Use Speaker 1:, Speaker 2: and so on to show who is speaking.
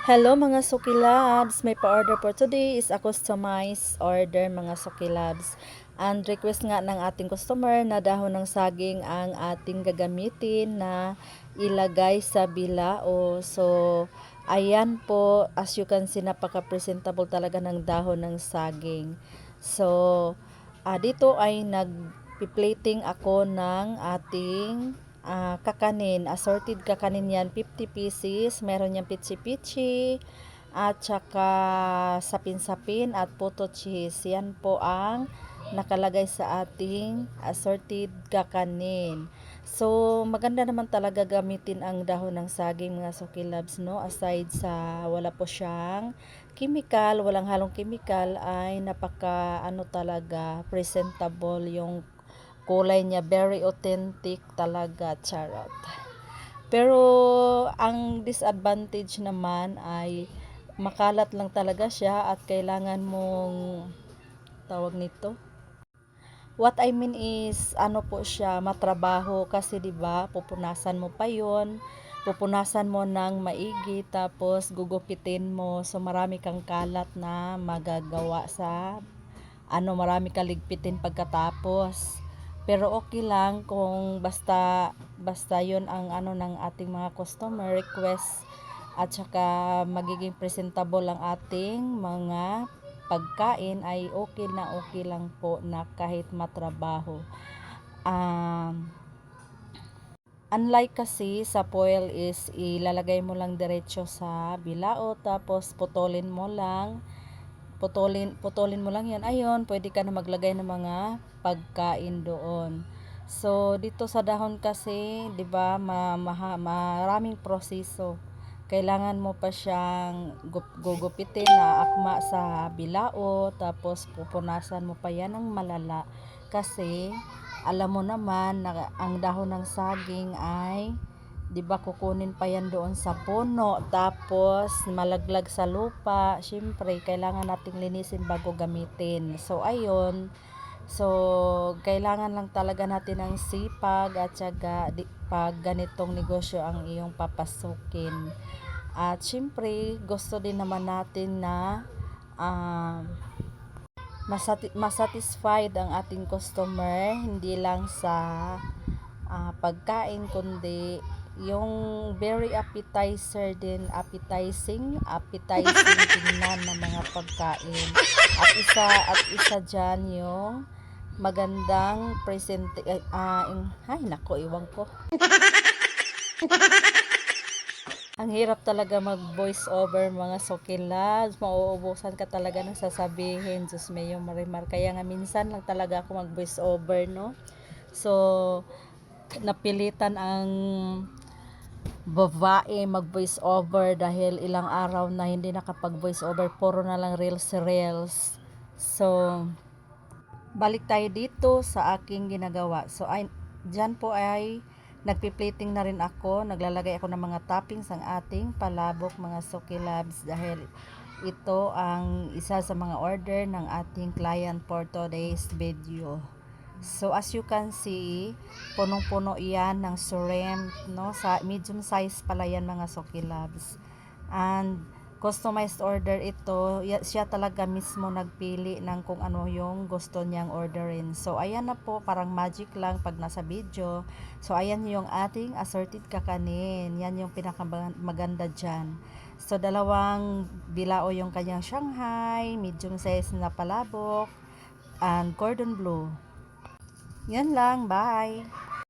Speaker 1: Hello mga Sukilabs! May pa-order for today is a customized order mga Sukilabs. And request nga ng ating customer na dahon ng saging ang ating gagamitin na ilagay sa bilao. So, ayan po, as you can see, napaka-presentable talaga ng dahon ng saging. So, dito ay nag-plating ako ng ating kakanin, assorted kakanin yan, 50 pieces, meron yung pichi-pichi, at saka sapin-sapin at puto cheese. Yan po ang nakalagay sa ating assorted kakanin. So, maganda naman talaga gamitin ang dahon ng saging mga Sukilabs, no? Aside sa wala po siyang chemical, walang halong chemical, ay napaka talaga presentable yung kulay niya, very authentic talaga, charot. Pero ang disadvantage naman ay makalat lang talaga siya at kailangan mong tawag nito. What I mean is po siya, matrabaho kasi 'di ba? Pupunasan mo pa 'yon. Pupunasan mo ng maigi tapos gugupitin mo. So marami kang kalat na magagawa sa marami kaligpitin pagkatapos. Pero okay lang kung basta 'yon ang ng ating mga customer request at saka magiging presentable ang ating mga pagkain ay okay lang po na kahit matrabaho. Unlike kasi sa foil is ilalagay mo lang diretso sa bilao tapos putulin mo lang yan. Ayun, pwede ka na maglagay ng mga pagkain doon. So dito sa dahon kasi 'di ba, maraming proseso. Kailangan mo pa siyang gugupitin na akma sa bilao, tapos pupunasan mo pa yan ng malala kasi alam mo naman na ang dahon ng saging ay 'di ba kukunin pa yan doon sa puno tapos malaglag sa lupa. Syempre kailangan nating linisin bago gamitin. So ayun. So kailangan lang talaga natin ng sipag at syaga pag ganitong negosyo ang iyong papasukin. At syempre gusto din naman natin na masatisfied ang ating customer, hindi lang sa pagkain kundi yung very appetizing tingnan ng mga pagkain. At isa dyan yung magandang nako, iwan ko. Ang hirap talaga mag voice over mga Sukilabs. Mauubusan ka talaga ng sasabihin. Diyos mayo marimar. Kaya nga minsan lang talaga ako mag voice over, no? So, napilitan ang babae mag voice over dahil ilang araw na hindi nakapag voice over. Puro na lang reels. So, balik tayo dito sa aking ginagawa. So, dyan po ay nagpi-plating na rin ako, naglalagay ako ng mga toppings ang ating palabok mga Sukilabs dahil ito ang isa sa mga order ng ating client for today's video. So as you can see, punong-puno iyan ng shrimp, no? Sa medium size pala yan mga Sukilabs. And customized order ito, siya talaga mismo nagpili ng kung ano yung gusto niyang orderin. So ayan na po, parang magic lang pag nasa video. So ayan yung ating assorted kakanin, yan yung pinakamaganda dyan. So dalawang bilao yung kanyang Shanghai, medium size na palabok, and cordon bleu. Yan lang, bye!